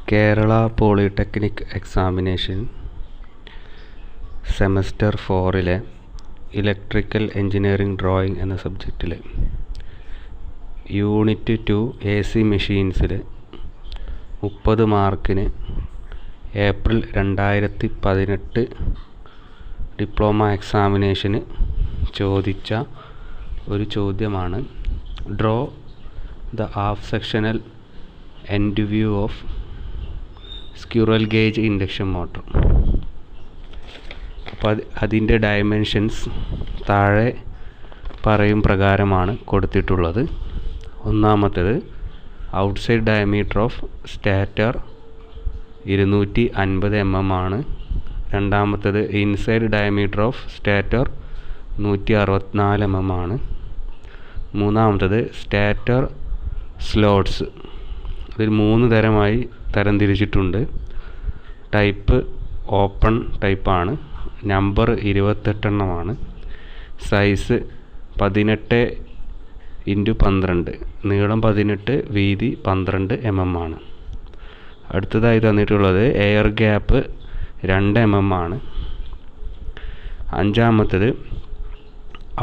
Kerala polytechnic examination semester 4-ലെ electrical engineering drawing എന്ന സബ്ജക്റ്റിൽ യൂണിറ്റ് 2 AC മെഷീൻസിൽ 30 മാർക്കിന് ഏപ്രിൽ 2018 ഡിപ്ലോമ എക്സാമിനേഷന് ചോദിച്ച ഒരു ചോദ്യമാണ് draw the half sectional end view of squirrel gauge induction motor. അപ്പോൾ അതിൻ്റെ ഡയമെൻഷൻസ് താഴെ പറയും പ്രകാരമാണ് കൊടുത്തിട്ടുള്ളത്. ഒന്നാമത്തേത് outside diameter of stator 250 mm ആണ്. രണ്ടാമത്തേത് inside diameter of stator 164 mm ആണ്. മൂന്നാമത്തേത് സ്റ്റാറ്റർ സ്ലോട്ട്സ്, അതിൽ 3 തരമായി തരംതിരിച്ചിട്ടുണ്ട്. ടൈപ്പ് ഓപ്പൺ ടൈപ്പാണ്. നമ്പർ 28 എണ്ണമാണ്. സൈസ് 18x12, നീളം 18, വീതി 12 mm ആണ്. അടുത്തതായി തന്നിട്ടുള്ളത് എയർ ഗ്യാപ്പ് 2 mm ആണ്. അഞ്ചാമത്തേത്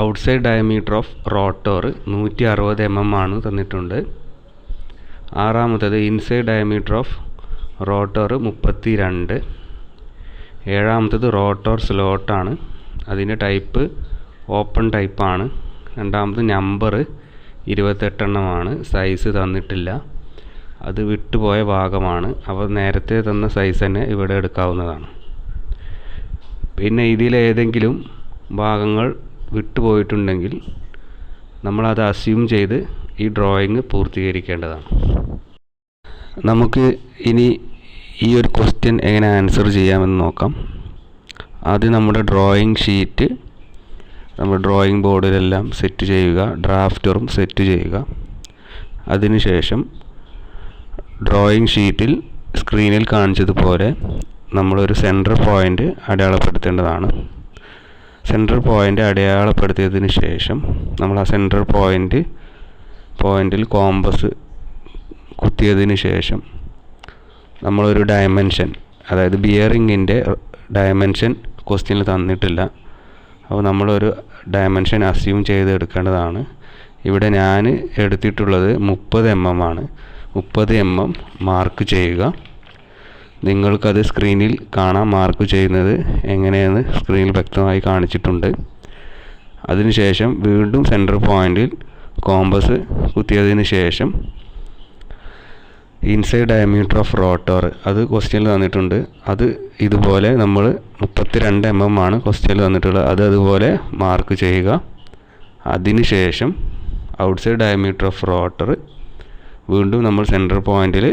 outside diameter of rotor 160 mm ആണ് തന്നിട്ടുണ്ട്. ആറാമത്തേത് ഇൻസൈഡ് ഡയമീറ്റർ ഓഫ് റോട്ടർ 32. ഏഴാമത്തേത് റോട്ടർ സ്ലോട്ടാണ്. അതിൻ്റെ ടൈപ്പ് ഓപ്പൺ ടൈപ്പാണ്. രണ്ടാമത് നമ്പർ 28 എണ്ണമാണ്. സൈസ് തന്നിട്ടില്ല, അത് വിട്ടുപോയ ഭാഗമാണ്. അപ്പോൾ നേരത്തെ തന്ന സൈസ് തന്നെ ഇവിടെ എടുക്കാവുന്നതാണ്. പിന്നെ ഇതിലേതെങ്കിലും ഭാഗങ്ങൾ വിട്ടുപോയിട്ടുണ്ടെങ്കിൽ നമ്മളത് അസ്യൂം ചെയ്ത് ഈ ഡ്രോയിങ് പൂർത്തീകരിക്കേണ്ടതാണ്. നമുക്ക് ഇനി ഈ ഒരു ക്വസ്റ്റ്യൻ എങ്ങനെ ആൻസർ ചെയ്യാമെന്ന് നോക്കാം. ആദ്യം നമ്മുടെ ഡ്രോയിങ് ഷീറ്റ് നമ്മുടെ ഡ്രോയിങ് ബോർഡിലെല്ലാം സെറ്റ് ചെയ്യുക, ഡ്രാഫ്റ്ററും സെറ്റ് ചെയ്യുക. അതിനുശേഷം ഡ്രോയിങ് ഷീറ്റിൽ സ്ക്രീനിൽ കാണിച്ചതുപോലെ നമ്മളൊരു സെൻറ്റർ പോയിൻ്റ് അടയാളപ്പെടുത്തേണ്ടതാണ്. സെൻറ്റർ പോയിൻ്റ് അടയാളപ്പെടുത്തിയതിന് ശേഷം നമ്മൾ ആ സെൻറ്റർ പോയിൻ്റിൽ കോമ്പസ് കുത്തിയതിന് ശേഷം നമ്മളൊരു ഡയമെൻഷൻ, അതായത് ബിയറിങ്ങിൻ്റെ ഡയമെൻഷൻ ക്വസ്റ്റ്യനിൽ തന്നിട്ടില്ല. അപ്പോൾ നമ്മളൊരു ഡയമെൻഷൻ അസ്യൂം ചെയ്ത് എടുക്കേണ്ടതാണ്. ഇവിടെ ഞാൻ എടുത്തിട്ടുള്ളത് 30 mm ആണ്. 30 mm മാർക്ക് ചെയ്യുക. നിങ്ങൾക്കത് സ്ക്രീനിൽ കാണാം. മാർക്ക് ചെയ്യുന്നത് എങ്ങനെയെന്ന് സ്ക്രീനിൽ വ്യക്തമായി കാണിച്ചിട്ടുണ്ട്. അതിനുശേഷം വീണ്ടും സെൻറ്റർ പോയിൻ്റിൽ കോമ്പസ് കുത്തിയതിന് ശേഷം ഇൻസൈഡ് ഡയമീറ്റർ ഓഫ് റോട്ടർ, അത് ക്വസ്റ്റ്യനിൽ തന്നിട്ടുണ്ട്. അത് ഇതുപോലെ നമ്മൾ 32 mm ആണ് ക്വസ്റ്റ്യനിൽ തന്നിട്ടുള്ളത്. അത് അതുപോലെ മാർക്ക് ചെയ്യുക. അതിനുശേഷം ഔട്ട്സൈഡ് ഡയമീറ്റർ ഓഫ് റോട്ടർ വീണ്ടും നമ്മൾ സെൻറ്റർ പോയിൻ്റിൽ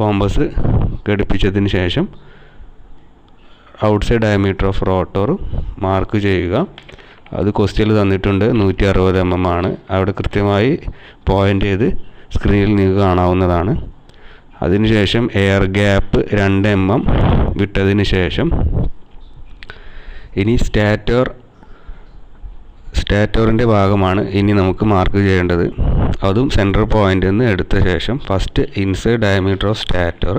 കോമ്പസ് ഘടിപ്പിച്ചതിന് ശേഷം outside diameter of rotor mark ചെയ്യുക. അത് ക്വസ്റ്റ്യനിൽ തന്നിട്ടുണ്ട് 160 mm ആണ്. അവിടെ കൃത്യമായി പോയിൻ്റ് ചെയ്ത് സ്ക്രീനിൽ നിങ്ങൾക്ക് കാണാവുന്നതാണ്. അതിനുശേഷം എയർ ഗ്യാപ്പ് 2 mm വിട്ടതിന് ശേഷം ഇനി സ്റ്റാറ്ററിൻ്റെ ഭാഗമാണ് ഇനി നമുക്ക് മാർക്ക് ചെയ്യേണ്ടത്. അതും സെൻറ്റർ പോയിൻ്റിൽ നിന്ന് എടുത്ത ശേഷം first inside diameter of stator,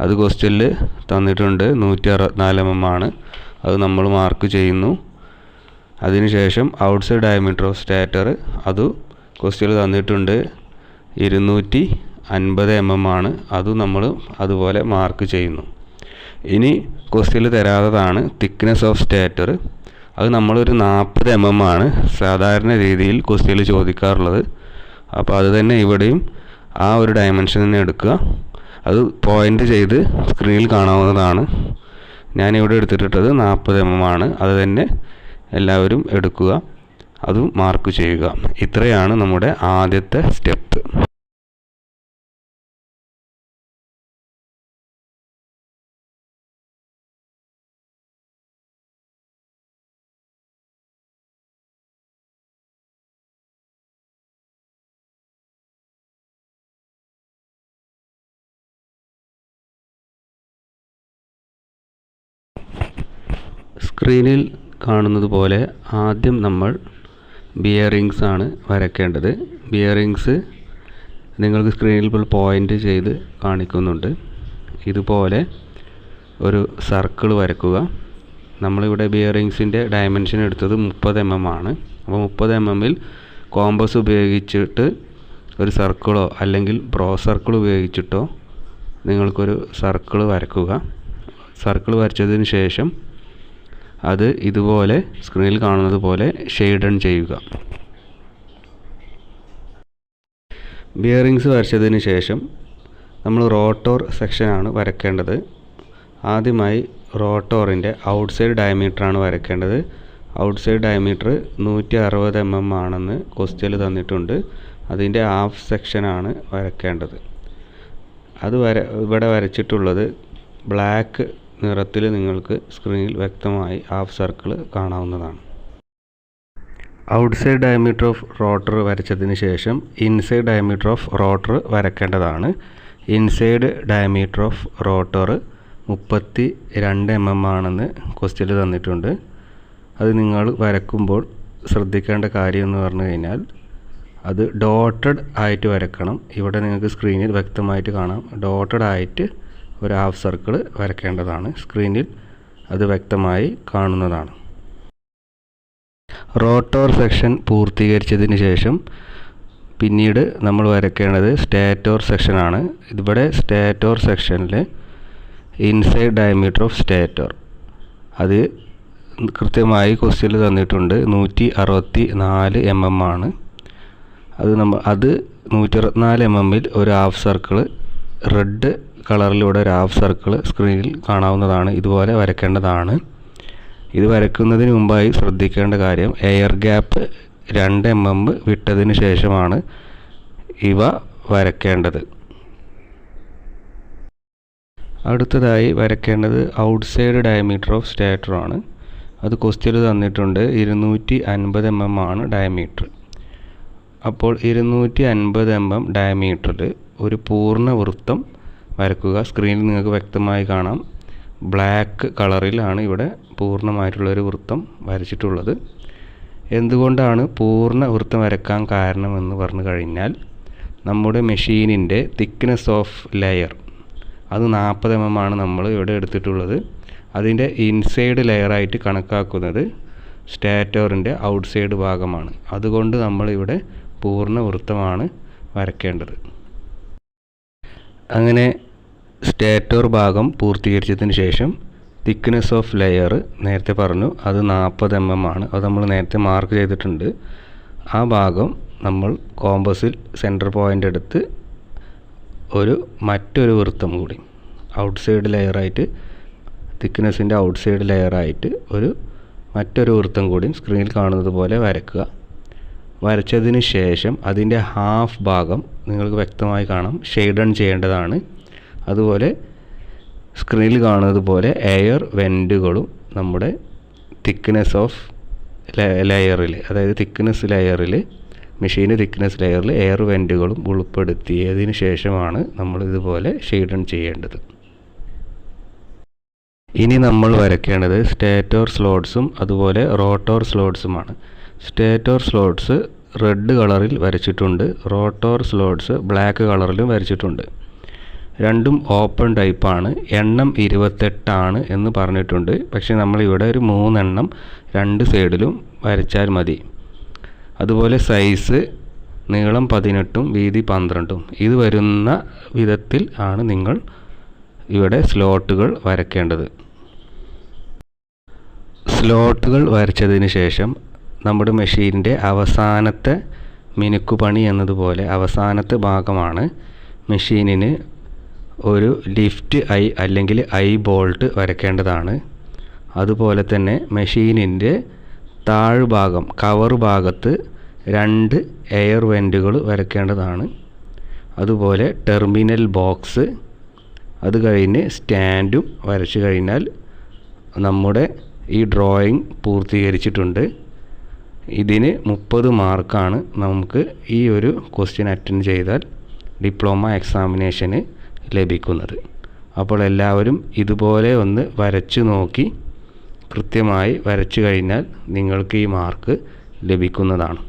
അത് ക്വസ്റ്റ്യനിൽ തന്നിട്ടുണ്ട് 164 mm ആണ്. അത് നമ്മൾ മാർക്ക് ചെയ്യുന്നു. അതിനുശേഷം ഔട്ട്സൈഡ് ഡയമീറ്റർ ഓഫ് സ്റ്റാറ്റർ, അത് ക്വസ്റ്റ്യനിൽ തന്നിട്ടുണ്ട് 250 mm ആണ്. അത് നമ്മൾ അതുപോലെ മാർക്ക് ചെയ്യുന്നു. ഇനി ക്വസ്റ്റ്യനിൽ തരാത്തതാണ് തിക്നെസ് ഓഫ് സ്റ്റാറ്റർ. അത് നമ്മളൊരു 40 mm ആണ് സാധാരണ രീതിയിൽ ക്വസ്റ്റ്യനിൽ ചോദിക്കാറുള്ളത്. അപ്പോൾ അത് തന്നെ ഇവിടെയും ആ ഒരു ഡയമെൻഷൻ തന്നെ എടുക്കുക. അത് പോയിൻ്റ് ചെയ്ത് സ്ക്രീനിൽ കാണാവുന്നതാണ്. ഞാനിവിടെ എടുത്തിട്ടുള്ളത് 40 mm ആണ്. അത് തന്നെ എല്ലാവരും എടുക്കുക, അതും മാർക്ക് ചെയ്യുക. ഇത്രയാണ് നമ്മുടെ ആദ്യത്തെ സ്റ്റെപ്പ്. സ്ക്രീനിൽ കാണുന്നത് പോലെ ആദ്യം നമ്മൾ ബിയറിങ്സ് ആണ് വരയ്ക്കേണ്ടത്. ബിയറിങ്സ് നിങ്ങൾക്ക് സ്ക്രീനിൽ ഇപ്പോൾ പോയിൻ്റ് ചെയ്ത് കാണിക്കുന്നുണ്ട്. ഇതുപോലെ ഒരു സർക്കിൾ വരക്കുക. നമ്മളിവിടെ ബിയറിങ്സിൻ്റെ ഡയമെൻഷൻ എടുത്തത് 30 mm ആണ്. അപ്പോൾ 30 mm കോമ്പസ് ഉപയോഗിച്ചിട്ട് ഒരു സർക്കിളോ അല്ലെങ്കിൽ ബ്രോ സർക്കിൾ ഉപയോഗിച്ചിട്ടോ നിങ്ങൾക്കൊരു സർക്കിൾ വരക്കുക. സർക്കിൾ വരച്ചതിന് ശേഷം അത് ഇതുപോലെ സ്ക്രീനിൽ കാണുന്നത് പോലെ ഷെയ്ഡൺ ചെയ്യുക. ബിയറിങ്സ് വരച്ചതിന് ശേഷം നമ്മൾ റോട്ടോർ സെക്ഷനാണ് വരയ്ക്കേണ്ടത്. ആദ്യമായി റോട്ടോറിൻ്റെ ഔട്ട്സൈഡ് ഡയമീറ്ററാണ് വരയ്ക്കേണ്ടത്. ഔട്ട്സൈഡ് ഡയമീറ്റർ 160 mm ആണെന്ന് ക്വസ്റ്റ്യനിൽ തന്നിട്ടുണ്ട്. അതിൻ്റെ ഹാഫ് സെക്ഷനാണ് വരയ്ക്കേണ്ടത്. അത് ഇവിടെ വരച്ചിട്ടുള്ളത് ബ്ലാക്ക് നിറത്തിൽ നിങ്ങൾക്ക് സ്ക്രീനിൽ വ്യക്തമായി ഹാഫ് സർക്കിൾ കാണാവുന്നതാണ്. ഔട്ട്സൈഡ് ഡയമീറ്റർ ഓഫ് റോട്ടർ വരച്ചതിന് ശേഷം ഇൻസൈഡ് ഡയമീറ്റർ ഓഫ് റോട്ടർ വരയ്ക്കേണ്ടതാണ്. Inside diameter of rotor 32 mm ആണെന്ന് ക്വസ്റ്റ്യനിൽ തന്നിട്ടുണ്ട്. അത് നിങ്ങൾ വരയ്ക്കുമ്പോൾ ശ്രദ്ധിക്കേണ്ട കാര്യം എന്ന് പറഞ്ഞു കഴിഞ്ഞാൽ അത് ഡോട്ടഡ് ആയിട്ട് വരക്കണം. ഇവിടെ നിങ്ങൾക്ക് സ്ക്രീനിൽ വ്യക്തമായിട്ട് കാണാം. ഡോട്ടഡ് ആയിട്ട് ഒരു ഹാഫ് സർക്കിൾ വരയ്ക്കേണ്ടതാണ്. സ്ക്രീനിൽ അത് വ്യക്തമായി കാണുന്നതാണ്. റോട്ടോർ സെക്ഷൻ പൂർത്തീകരിച്ചതിന് ശേഷം പിന്നീട് നമ്മൾ വരയ്ക്കേണ്ടത് സ്റ്റേറ്റോർ സെക്ഷനാണ്. ഇവിടെ സ്റ്റേറ്റോർ സെക്ഷനിൽ ഇൻസൈഡ് ഡയമീറ്റർ ഓഫ് സ്റ്റേറ്റോർ അത് കൃത്യമായി ക്വസ്റ്റ്യനിൽ തന്നിട്ടുണ്ട്. 164 mm ആണ്. അത് 164 mm ഒരു ഹാഫ് സർക്കിൾ റെഡ് കളറിലൂടെ ഒരു ഹാഫ് സർക്കിൾ സ്ക്രീനിൽ കാണാവുന്നതാണ്. ഇതുപോലെ വരയ്ക്കേണ്ടതാണ്. ഇത് വരയ്ക്കുന്നതിന് മുമ്പായി ശ്രദ്ധിക്കേണ്ട കാര്യം എയർ ഗ്യാപ്പ് 2 mm വിട്ടതിന് ശേഷമാണ് ഇവ വരയ്ക്കേണ്ടത്. അടുത്തതായി വരയ്ക്കേണ്ടത് ഔട്ട്സൈഡ് ഡയമീറ്റർ ഓഫ് സ്റ്റേറ്റർ ആണ്. അത് ക്വസ്റ്റ്യനിൽ തന്നിട്ടുണ്ട്. 250 mm ആണ് ഡയമീറ്റർ. അപ്പോൾ 250 mm ഡയമീറ്ററിൽ ഒരു പൂർണ്ണ വൃത്തം വരക്കുക. സ്ക്രീനിൽ നിങ്ങൾക്ക് വ്യക്തമായി കാണാം. ബ്ലാക്ക് കളറിലാണ് ഇവിടെ പൂർണ്ണമായിട്ടുള്ളൊരു വൃത്തം വരച്ചിട്ടുള്ളത്. എന്തുകൊണ്ടാണ് പൂർണ്ണ വൃത്തം വരയ്ക്കാൻ കാരണമെന്ന് പറഞ്ഞു കഴിഞ്ഞാൽ നമ്മുടെ മെഷീനിൻ്റെ തിക്നെസ് ഓഫ് ലെയർ അത് 40 mm ആണ് നമ്മൾ ഇവിടെ എടുത്തിട്ടുള്ളത്. അതിൻ്റെ ഇൻസൈഡ് ലെയറായിട്ട് കണക്കാക്കുന്നത് സ്റ്റേറ്റോറിൻ്റെ ഔട്ട്സൈഡ് ഭാഗമാണ്. അതുകൊണ്ട് നമ്മളിവിടെ പൂർണ്ണ വൃത്തമാണ് വരയ്ക്കേണ്ടത്. അങ്ങനെ സ്റ്റേറ്റോർ ഭാഗം പൂർത്തീകരിച്ചതിന് ശേഷം തിക്നെസ് ഓഫ് ലെയർ നേരത്തെ പറഞ്ഞു അത് 40 mm ആണ്. അത് നമ്മൾ നേരത്തെ മാർക്ക് ചെയ്തിട്ടുണ്ട്. ആ ഭാഗം നമ്മൾ കോമ്പസിൽ സെൻറ്റർ പോയിൻ്റ് എടുത്ത് മറ്റൊരു വൃത്തം കൂടി ഔട്ട്സൈഡ് ലെയറായിട്ട് തിക്നെസ്സിൻ്റെ ഔട്ട്സൈഡ് ലെയറായിട്ട് മറ്റൊരു വൃത്തം കൂടി സ്ക്രീനിൽ കാണുന്നത് പോലെ വരയ്ക്കുക. വരച്ചതിന് ശേഷം അതിൻ്റെ ഹാഫ് ഭാഗം നിങ്ങൾക്ക് വ്യക്തമായി കാണാം ഷെയ്ഡൺ ചെയ്യേണ്ടതാണ്. അതുപോലെ സ്ക്രീനിൽ കാണുന്നത് പോലെ എയർ വെൻറ്റുകളും നമ്മുടെ തിക്നെസ് ഓഫ് ലെയറിൽ അതായത് തിക്നെസ് ലെയറിൽ മെഷീന് തിക്നെസ് ലെയറിൽ എയർ വെൻറ്റുകളും ഉൾപ്പെടുത്തിയതിന് ശേഷമാണ് നമ്മൾ ഇതുപോലെ ഷെയ്ഡൺ ചെയ്യേണ്ടത്. ഇനി നമ്മൾ വരയ്ക്കേണ്ടത് സ്റ്റേറ്റോർ സ്ലോട്ട്സും അതുപോലെ റോട്ടോർ സ്ലോട്ട്സുമാണ്. സ്റ്റേറ്റോർ സ്ലോട്ട്സ് റെഡ് കളറിൽ വരച്ചിട്ടുണ്ട്. റോട്ടോർ സ്ലോട്ട്സ് ബ്ലാക്ക് കളറിലും വരച്ചിട്ടുണ്ട്. രണ്ടും ഓപ്പൺ ടൈപ്പാണ്. എണ്ണം 28 ആണ് എന്ന് പറഞ്ഞിട്ടുണ്ട്. പക്ഷേ നമ്മളിവിടെ ഒരു 3 എണ്ണം 2 സൈഡിലും വരച്ചാൽ മതി. അതുപോലെ സൈസ് നീളം 18ഉം വീതി 12ഉം ഇത് വരുന്ന വിധത്തിൽ ആണ് നിങ്ങൾ ഇവിടെ സ്ലോട്ടുകൾ വരയ്ക്കേണ്ടത്. സ്ലോട്ടുകൾ വരച്ചതിന് ശേഷം നമ്മുടെ മെഷീനിൻ്റെ അവസാനത്തെ മിനുക്കുപണി എന്നതുപോലെ അവസാനത്തെ ഭാഗമാണ് മെഷീനിന് ഒരു ലിഫ്റ്റ് ഐ അല്ലെങ്കിൽ ഐ ബോൾട്ട് വരയ്ക്കേണ്ടതാണ്. അതുപോലെ തന്നെ മെഷീനിൻ്റെ താഴ്ഭാഗം കവർ ഭാഗത്ത് 2 എയർ വെൻറ്റുകൾ വരയ്ക്കേണ്ടതാണ്. അതുപോലെ ടെർമിനൽ ബോക്സ് അത് കഴിഞ്ഞ് സ്റ്റാൻഡും വരച്ചു കഴിഞ്ഞാൽ നമ്മുടെ ഈ ഡ്രോയിങ് പൂർത്തീകരിച്ചിട്ടുണ്ട്. ഇതിന് 30 മാർക്കാണ് നമുക്ക് ഈ ഒരു ക്വസ്റ്റ്യൻ അറ്റൻഡ് ചെയ്താൽ ഡിപ്ലോമ എക്സാമിനേഷന് ലഭിക്കുന്നത്. അപ്പോൾ എല്ലാവരും ഇതുപോലെ ഒന്ന് വരച്ചു നോക്കി കൃത്യമായി വരച്ചു കഴിഞ്ഞാൽ നിങ്ങൾക്ക് ഈ മാർക്ക് ലഭിക്കുന്നതാണ്.